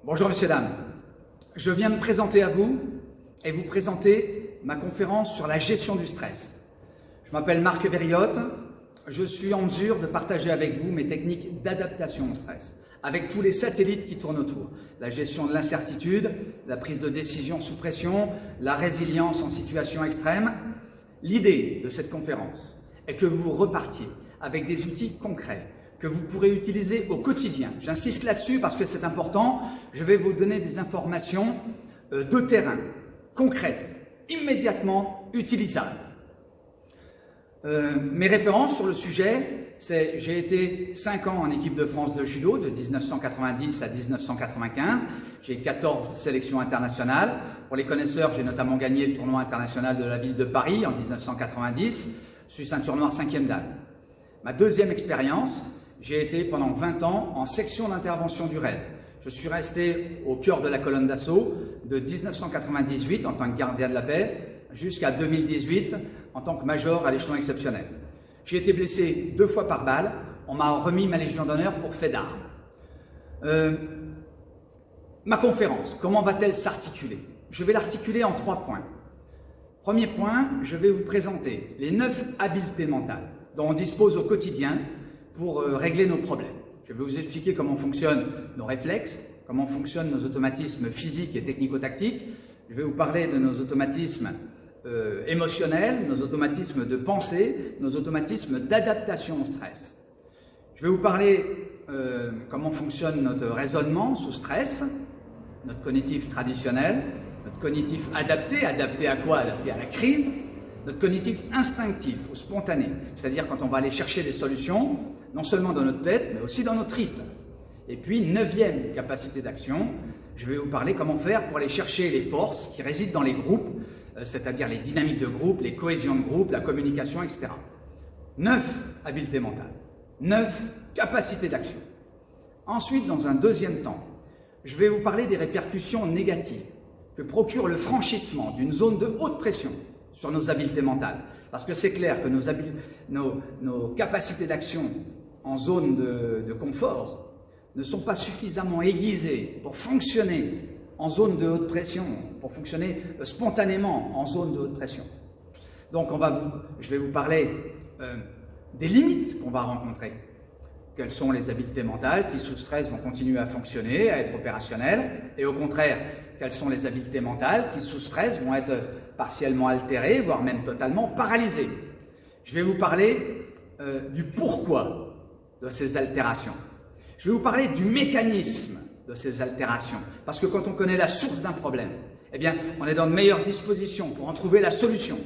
Bonjour messieurs, dames. Je viens me présenter à vous et vous présenter ma conférence sur la gestion du stress. Je m'appelle Marc Verriotte, je suis en mesure de partager avec vous mes techniques d'adaptation au stress, avec tous les satellites qui tournent autour. La gestion de l'incertitude, la prise de décision sous pression, la résilience en situation extrême. L'idée de cette conférence est que vous repartiez avec des outils concrets que vous pourrez utiliser au quotidien. J'insiste là-dessus parce que c'est important. Je vais vous donner des informations de terrain, concrètes, immédiatement utilisables. Mes références sur le sujet, c'est j'ai été 5 ans en équipe de France de judo, de 1990 à 1995. J'ai 14 sélections internationales. Pour les connaisseurs, j'ai notamment gagné le tournoi international de la ville de Paris en 1990. Je suis ceinture noire 5e dan. Ma deuxième expérience, j'ai été pendant 20 ans en section d'intervention du RAID. Je suis resté au cœur de la colonne d'assaut de 1998 en tant que gardien de la paix jusqu'à 2018 en tant que major à l'échelon exceptionnel. J'ai été blessé 2 fois par balle. On m'a remis ma Légion d'honneur pour fait d'armes. Ma conférence, comment va-t-elle s'articuler? Je vais l'articuler en 3 points. Premier point, je vais vous présenter les 9 habiletés mentales dont on dispose au quotidien pour régler nos problèmes. Je vais vous expliquer comment fonctionnent nos réflexes, comment fonctionnent nos automatismes physiques et technico-tactiques. Je vais vous parler de nos automatismes émotionnels, nos automatismes de pensée, nos automatismes d'adaptation au stress. Je vais vous parler comment fonctionne notre raisonnement sous stress, notre cognitif traditionnel, notre cognitif adapté. Adapté à quoi? Adapté à la crise. Notre cognitif instinctif ou spontané, c'est-à-dire quand on va aller chercher des solutions, non seulement dans notre tête, mais aussi dans nos tripes. Et puis, 9e capacité d'action, je vais vous parler comment faire pour aller chercher les forces qui résident dans les groupes, c'est-à-dire les dynamiques de groupe, les cohésions de groupe, la communication, etc. 9 habiletés mentales, 9 capacités d'action. Ensuite, dans un deuxième temps, je vais vous parler des répercussions négatives que procure le franchissement d'une zone de haute pression sur nos habiletés mentales. Parce que c'est clair que nos capacités d'action en zone de confort ne sont pas suffisamment aiguisées pour fonctionner en zone de haute pression, pour fonctionner spontanément en zone de haute pression. Donc je vais vous parler des limites qu'on va rencontrer. Quelles sont les habiletés mentales qui sous stress vont continuer à fonctionner, à être opérationnelles, et au contraire, quelles sont les habiletés mentales qui sous stress vont être partiellement altérées, voire même totalement paralysées. Je vais vous parler du pourquoi de ces altérations. Je vais vous parler du mécanisme de ces altérations, parce que quand on connaît la source d'un problème, eh bien, on est dans de meilleures dispositions pour en trouver la solution.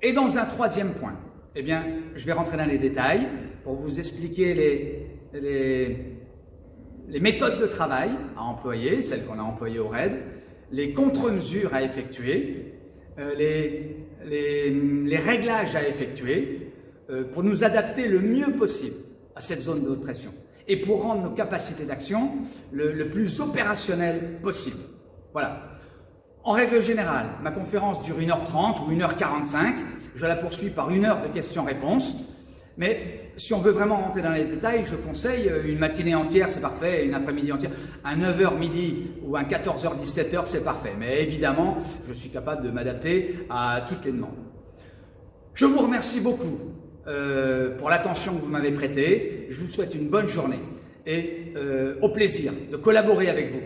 Et dans un 3e point, eh bien, je vais rentrer dans les détails pour vous expliquer les méthodes de travail à employer, celles qu'on a employées au RAID, les contre-mesures à effectuer, les réglages à effectuer pour nous adapter le mieux possible à cette zone de haute pression et pour rendre nos capacités d'action le plus opérationnelles possible. Voilà. En règle générale, ma conférence dure 1h30 ou 1h45. Je la poursuis par 1 heure de questions-réponses. Mais si on veut vraiment rentrer dans les détails, je conseille une matinée entière, c'est parfait, une après-midi entière. Un 9h midi ou un 14h, 17h, c'est parfait. Mais évidemment, je suis capable de m'adapter à toutes les demandes. Je vous remercie beaucoup pour l'attention que vous m'avez prêtée. Je vous souhaite une bonne journée et au plaisir de collaborer avec vous.